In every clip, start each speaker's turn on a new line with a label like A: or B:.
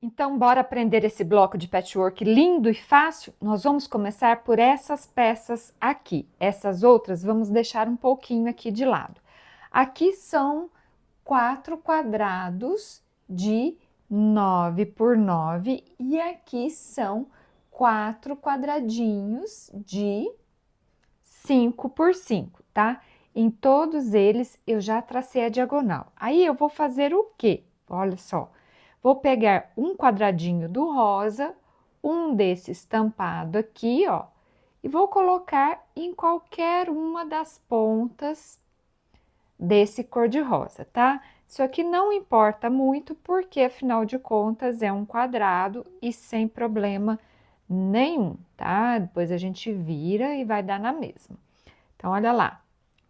A: Então, bora aprender esse bloco de patchwork lindo e fácil? Nós vamos começar por essas peças aqui. Essas outras vamos deixar um pouquinho aqui de lado. Aqui são 4 quadrados de 9 por 9 e aqui são 4 quadradinhos de 5 por 5, tá? Em todos eles eu já tracei a diagonal. Aí eu vou fazer o quê? Olha só. Vou pegar um quadradinho do rosa, um desse estampado aqui, ó, e vou colocar em qualquer uma das pontas desse cor-de-rosa, tá? Isso aqui não importa muito, porque afinal de contas é um quadrado e sem problema nenhum, tá? Depois a gente vira e vai dar na mesma. Então, olha lá,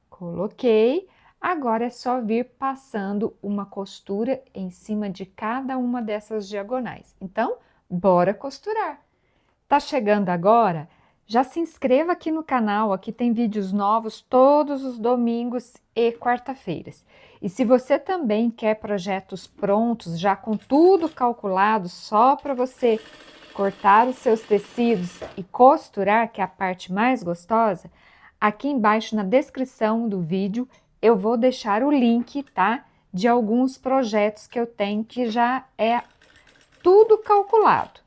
A: coloquei. Agora é só vir passando uma costura em cima de cada uma dessas diagonais. Então, bora costurar. Tá chegando agora? Já se inscreva aqui no canal, aqui tem vídeos novos todos os domingos e quarta-feiras. E se você também quer projetos prontos, já com tudo calculado, só para você cortar os seus tecidos e costurar, que é a parte mais gostosa, aqui embaixo na descrição do vídeo eu vou deixar o link, tá? De alguns projetos que eu tenho que já é tudo calculado.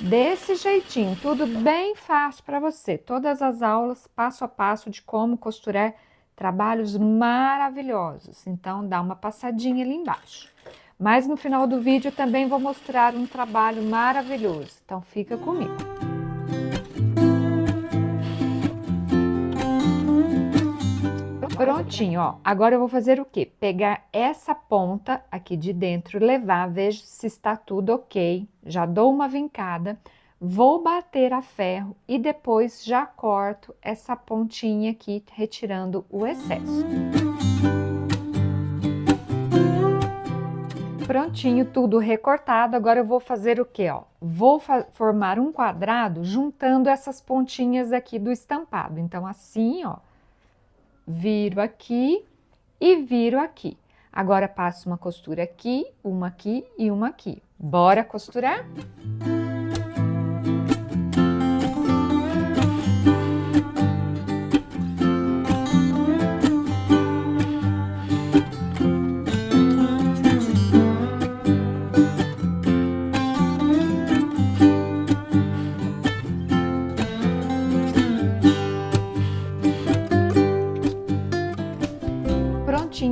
A: Desse jeitinho, tudo bem fácil para você. Todas as aulas, passo a passo de como costurar, trabalhos maravilhosos. Então, dá uma passadinha ali embaixo. Mas no final do vídeo também vou mostrar um trabalho maravilhoso. Então, fica comigo. Prontinho, ó. Agora eu vou fazer o quê? Pegar essa ponta aqui de dentro, levar, vejo se está tudo ok. Já dou uma vincada, vou bater a ferro e depois já corto essa pontinha aqui, retirando o excesso. Prontinho, tudo recortado. Agora eu vou fazer o quê, ó? Vou formar um quadrado juntando essas pontinhas aqui do estampado. Então, assim, ó. Viro aqui e viro aqui. Agora passo uma costura aqui e uma aqui. Bora costurar?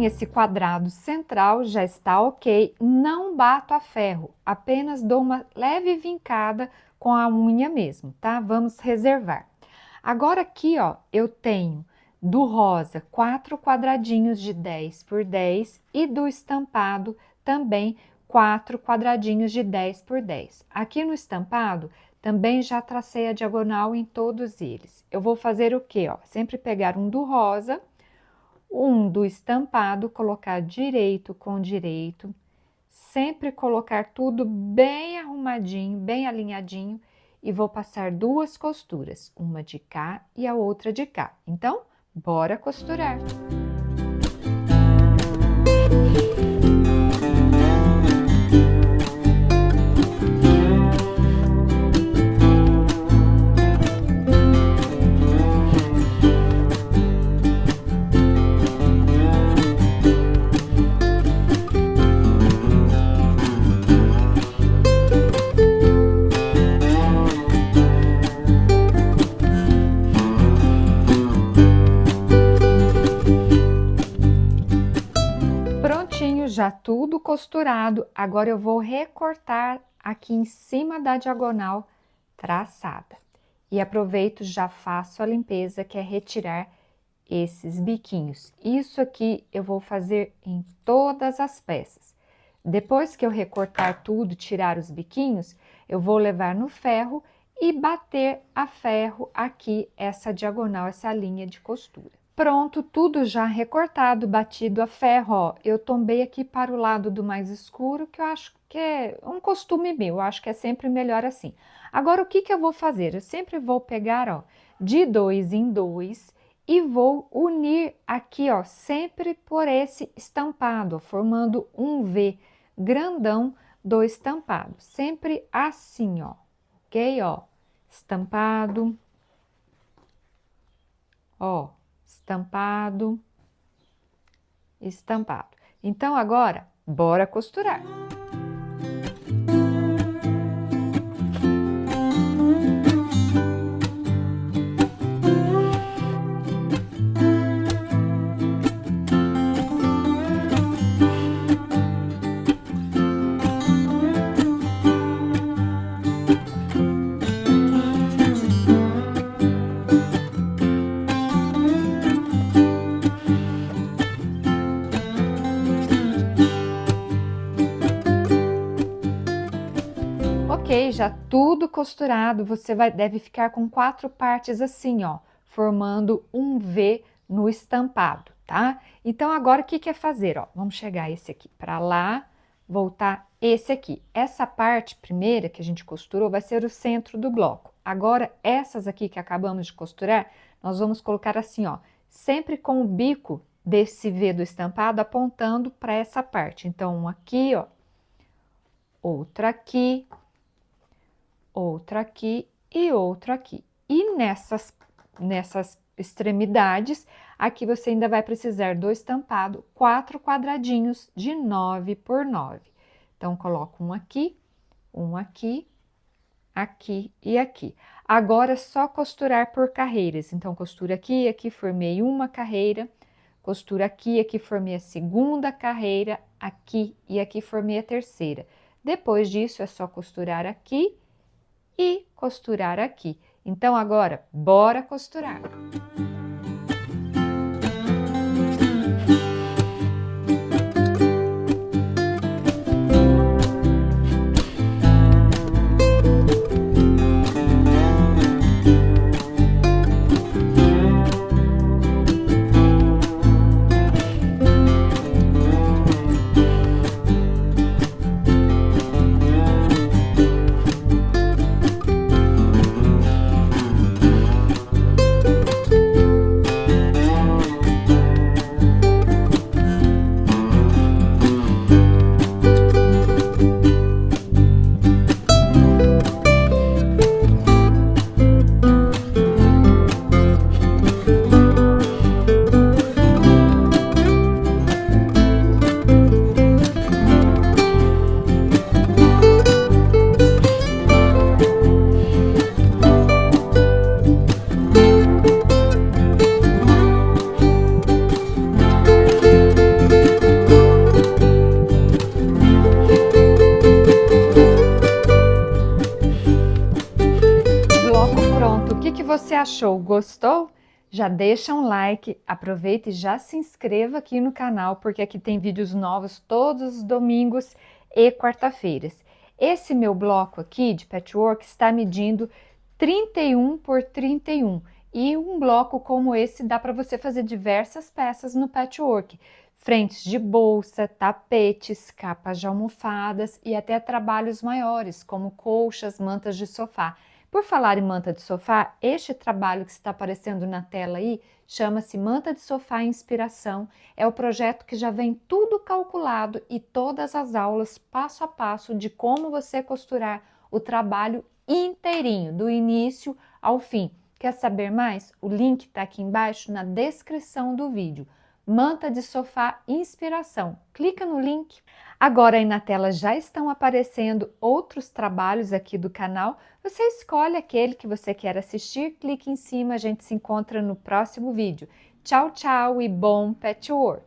A: Esse quadrado central já está ok, não bato a ferro, apenas dou uma leve vincada com a unha mesmo, tá? Vamos reservar. Agora aqui, ó, eu tenho do rosa 4 quadradinhos de 10 por 10 e do estampado também 4 quadradinhos de 10 por 10. Aqui no estampado também já tracei a diagonal em todos eles. Eu vou fazer o quê, ó? Sempre pegar um do rosa, um do estampado, colocar direito com direito, sempre colocar tudo bem arrumadinho, bem alinhadinho e vou passar 2 costuras, uma de cá e a outra de cá. Então, bora costurar! Já tudo costurado, agora eu vou recortar aqui em cima da diagonal traçada. E aproveito, já faço a limpeza, que é retirar esses biquinhos. Isso aqui eu vou fazer em todas as peças. Depois que eu recortar tudo, tirar os biquinhos, eu vou levar no ferro e bater a ferro aqui essa diagonal, essa linha de costura. Pronto, tudo já recortado, batido a ferro, ó. Eu tombei aqui para o lado do mais escuro, que eu acho que é um costume meu, eu acho que é sempre melhor assim. Agora, o que que eu vou fazer? Eu sempre vou pegar, ó, de 2 em 2 e vou unir aqui, ó, sempre por esse estampado, ó, formando um V grandão do estampado, sempre assim, ó, ok? Ó, estampado, ó, estampado, estampado. Então, agora, bora costurar. Ok, já tudo costurado, você deve ficar com 4 partes assim, ó, formando um V no estampado, tá? Então, agora o que é fazer, ó? Vamos chegar esse aqui para lá, voltar esse aqui. Essa parte primeira que a gente costurou vai ser o centro do bloco. Agora, essas aqui que acabamos de costurar, nós vamos colocar assim, ó, sempre com o bico desse V do estampado apontando para essa parte. Então, um aqui, ó, outra aqui, outra aqui e outra aqui. E nessas extremidades, aqui você ainda vai precisar do estampado 4 quadradinhos de 9 por 9. Então, coloco um aqui, aqui e aqui. Agora é só costurar por carreiras. Então, costura aqui, aqui formei uma carreira, costura aqui, aqui formei a segunda carreira, aqui e aqui formei a terceira. Depois disso, é só costurar aqui e costurar aqui. Então, agora, bora costurar. Você achou? Gostou? Já deixa um like, aproveita e já se inscreva aqui no canal, porque aqui tem vídeos novos todos os domingos e quarta-feiras. Esse meu bloco aqui de patchwork está medindo 31 por 31 e um bloco como esse dá para você fazer diversas peças no patchwork. Frentes de bolsa, tapetes, capas de almofadas e até trabalhos maiores, como colchas, mantas de sofá. Por falar em manta de sofá, este trabalho que está aparecendo na tela aí chama-se Manta de Sofá Inspiração. É o projeto que já vem tudo calculado e todas as aulas passo a passo de como você costurar o trabalho inteirinho, do início ao fim. Quer saber mais? O link está aqui embaixo na descrição do vídeo. Manta de Sofá Inspiração. Clica no link. Agora aí na tela já estão aparecendo outros trabalhos aqui do canal. Você escolhe aquele que você quer assistir, clique em cima, a gente se encontra no próximo vídeo. Tchau, tchau e bom patchwork!